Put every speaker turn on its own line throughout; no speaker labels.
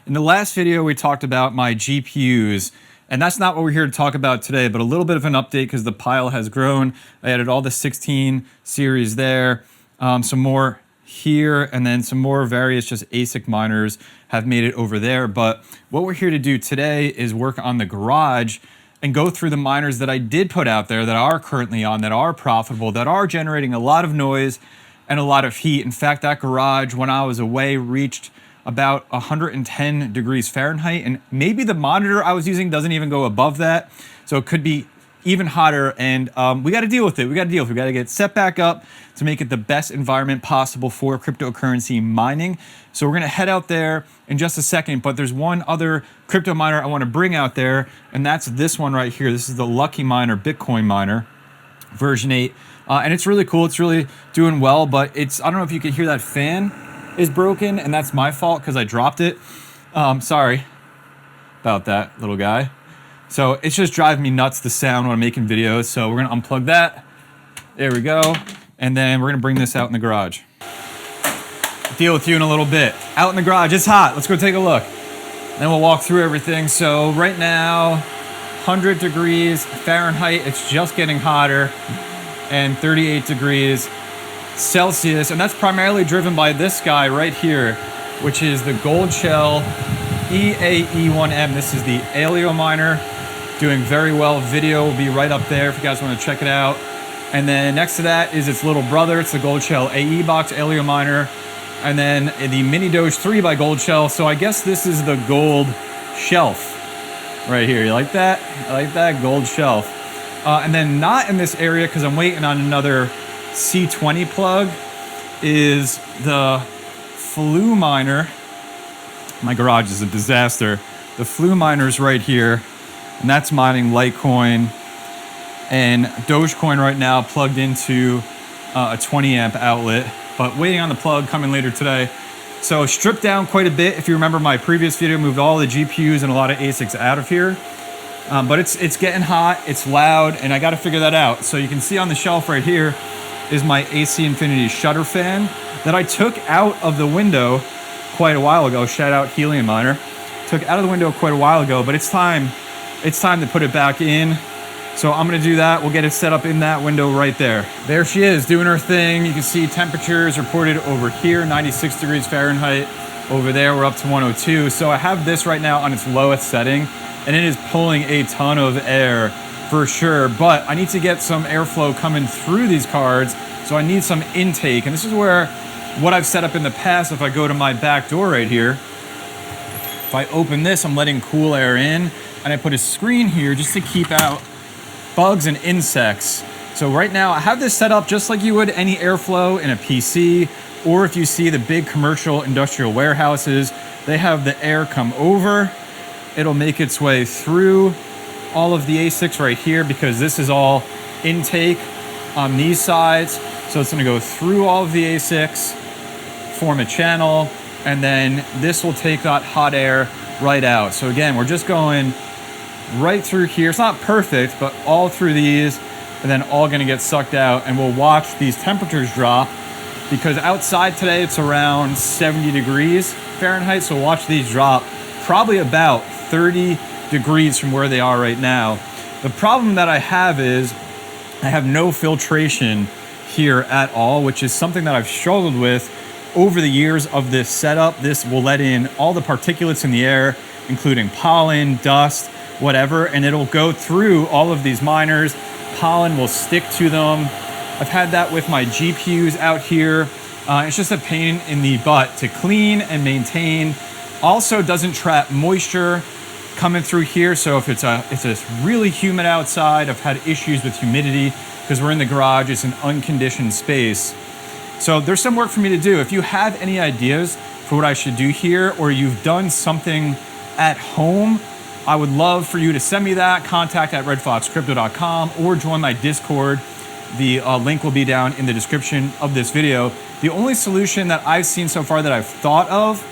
In the last video, we talked about my GPUs, and that's not what we're here to talk about today, but a little bit of an update because the pile has grown. I added all the 16 series there, some more here, and then some more various just ASIC miners have made it over there. But what we're here to do today is work on the garage and go through the miners that I did put out there that are currently on, that are profitable, that are generating a lot of noise and a lot of heat. In fact, that garage, when I was away, reached about 110 degrees Fahrenheit, and maybe the monitor I was using doesn't even go above that, so it could be even hotter, and we got to deal with it. We got to get set back up to make it the best environment possible for cryptocurrency mining. So we're going to head out there in just a second, but there's one other crypto miner I want to bring out there, and that's this one right here. This is the Lucky Miner Bitcoin miner, version 8, and it's really cool. It's really doing well, but I don't know if you can hear that fan is broken, and that's my fault because I dropped it. Sorry about that, little guy. So it's just driving me nuts, the sound, when I'm making videos. So we're gonna unplug that. There we go. And then we're gonna bring this out in the garage. Deal with you in a little bit. Out in the garage, it's hot. Let's go take a look. Then we'll walk through everything. So right now, 100 degrees Fahrenheit. It's just getting hotter, and 38 degrees Celsius, and that's primarily driven by this guy right here, which is the Gold Shell EAE1M. This is the Aleo miner, doing very well. Video will be right up there if you guys want to check it out. And then next to that is its little brother. It's the Gold Shell AE box Aleo miner, and then the Mini Doge 3 by Gold Shell. So I guess this is the gold shelf right here. You like that? I like that gold shelf. And then not in this area because I'm waiting on another C20 plug is the Flu miner. My garage is a disaster. The Flu miner's right here, and that's mining Litecoin and Dogecoin right now, plugged into a 20 amp outlet, but waiting on the plug, coming later today. So stripped down quite a bit. If you remember my previous video, moved all the GPUs and a lot of ASICs out of here. But it's getting hot, it's loud, and I got to figure that out. So you can see on the shelf right here is my AC Infinity shutter fan that I took out of the window quite a while ago. Shout out Helium Miner. Took out of the window quite a while ago, but it's time to put it back in. So I'm gonna do that. We'll get it set up in that window right there. There she is, doing her thing. You can see temperatures reported over here, 96 degrees Fahrenheit. Over there, we're up to 102. So I have this right now on its lowest setting, and it is pulling a ton of air for sure, but I need to get some airflow coming through these cards, so I need some intake. And this is where what I've set up in the past, if I go to my back door right here, if I open this, I'm letting cool air in, and I put a screen here just to keep out bugs and insects. So right now I have this set up just like you would any airflow in a PC, or if you see the big commercial industrial warehouses, they have the air come over, it'll make its way through all of the ASICs right here, because this is all intake on these sides. So it's gonna go through all of the ASICs, form a channel, and then this will take that hot air right out. So again, we're just going right through here. It's not perfect, but all through these, and then all gonna get sucked out. And we'll watch these temperatures drop, because outside today it's around 70 degrees Fahrenheit. So watch these drop probably about 30 degrees from where they are right now. The problem that I have is I have no filtration here at all, which is something that I've struggled with over the years of this setup. This will let in all the particulates in the air, including pollen, dust, whatever, and it'll go through all of these miners. Pollen will stick to them. I've had that with my GPUs out here. It's just a pain in the butt to clean and maintain. Also doesn't trap moisture coming through here. So if it's really humid outside, I've had issues with humidity because we're in the garage, it's an unconditioned space. So there's some work for me to do. If you have any ideas for what I should do here, or you've done something at home, I would love for you to send me that, contact@redfoxcrypto.com, or join my Discord. The link will be down in the description of this video. The only solution that I've seen so far that I've thought of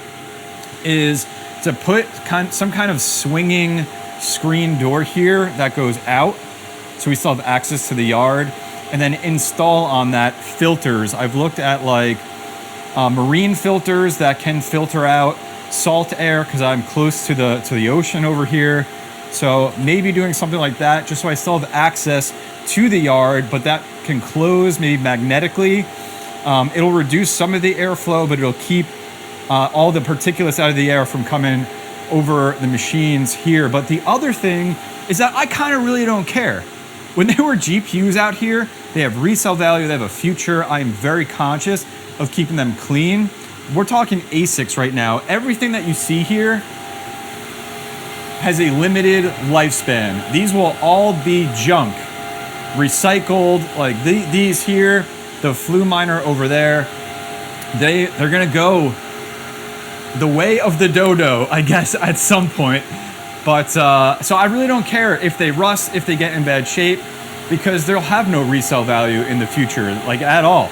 is to put some kind of swinging screen door here that goes out, so we still have access to the yard, and then install on that filters. I've looked at like marine filters that can filter out salt air because I'm close to the ocean over here. So maybe doing something like that just so I still have access to the yard, but that can close maybe magnetically. It'll reduce some of the airflow, but it'll keep all the particulates out of the air from coming over the machines here. But the other thing is that I kind of really don't care. When there were GPUs out here, they have resale value, they have a future. I am very conscious of keeping them clean. We're talking ASICs right now. Everything that you see here has a limited lifespan. These will all be junk, recycled. Like these here, the flue miner over there, they're gonna go the way of the dodo, I guess, at some point. But so I really don't care if they rust, if they get in bad shape, because they'll have no resale value in the future, like at all.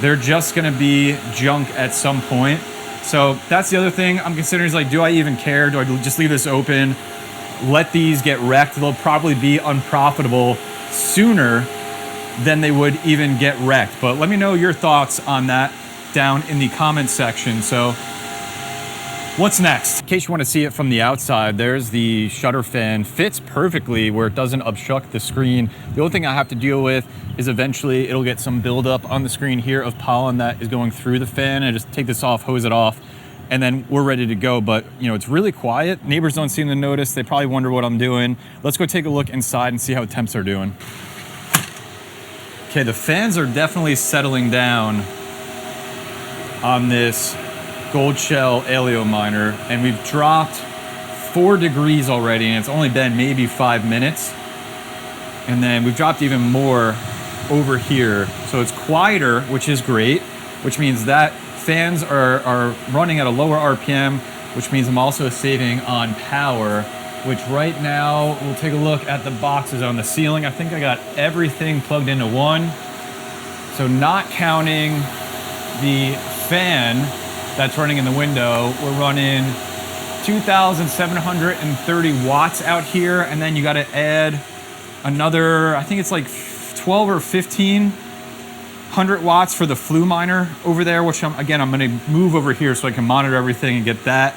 They're just gonna be junk at some point. So that's the other thing I'm considering is like, do I even care? Do I just leave this open, let these get wrecked? They'll probably be unprofitable sooner than they would even get wrecked. But let me know your thoughts on that down in the comment section. So what's next? In case you want to see it from the outside, there's the shutter fan. Fits perfectly where it doesn't obstruct the screen. The only thing I have to deal with is eventually it'll get some buildup on the screen here of pollen that is going through the fan. I just take this off, hose it off, and then we're ready to go. But you know, it's really quiet. Neighbors don't seem to notice. They probably wonder what I'm doing. Let's go take a look inside and see how temps are doing. Okay, the fans are definitely settling down on this gold shell aleo miner, and we've dropped 4 degrees already, and it's only been maybe 5 minutes. And then we've dropped even more over here. So it's quieter, which is great, which means that fans are running at a lower RPM, which means I'm also saving on power, which right now, we'll take a look at the boxes on the ceiling. I think I got everything plugged into one. So not counting the fan that's running in the window, we're running 2,730 watts out here, and then you got to add another, I think it's like 12 or 1,500 watts for the flue miner over there, which I'm going to move over here so I can monitor everything and get that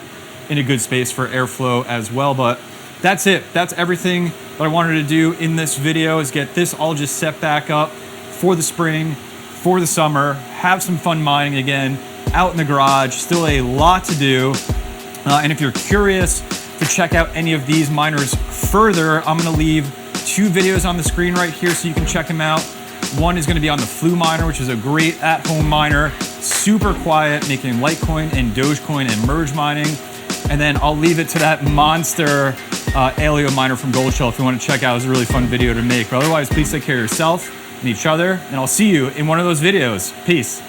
in a good space for airflow as well. But that's it. That's everything that I wanted to do in this video, is get this all just set back up for the spring, for the summer, have some fun mining again out in the garage. Still a lot to do. And if you're curious to check out any of these miners further, I'm gonna leave 2 videos on the screen right here so you can check them out. One is gonna be on the flue miner, which is a great at-home miner, super quiet, making Litecoin and Dogecoin and merge mining. And then I'll leave it to that monster aleo miner from Gold Shell if you want to check out. It was a really fun video to make. But otherwise, please take care of yourself and each other, and I'll see you in one of those videos. Peace.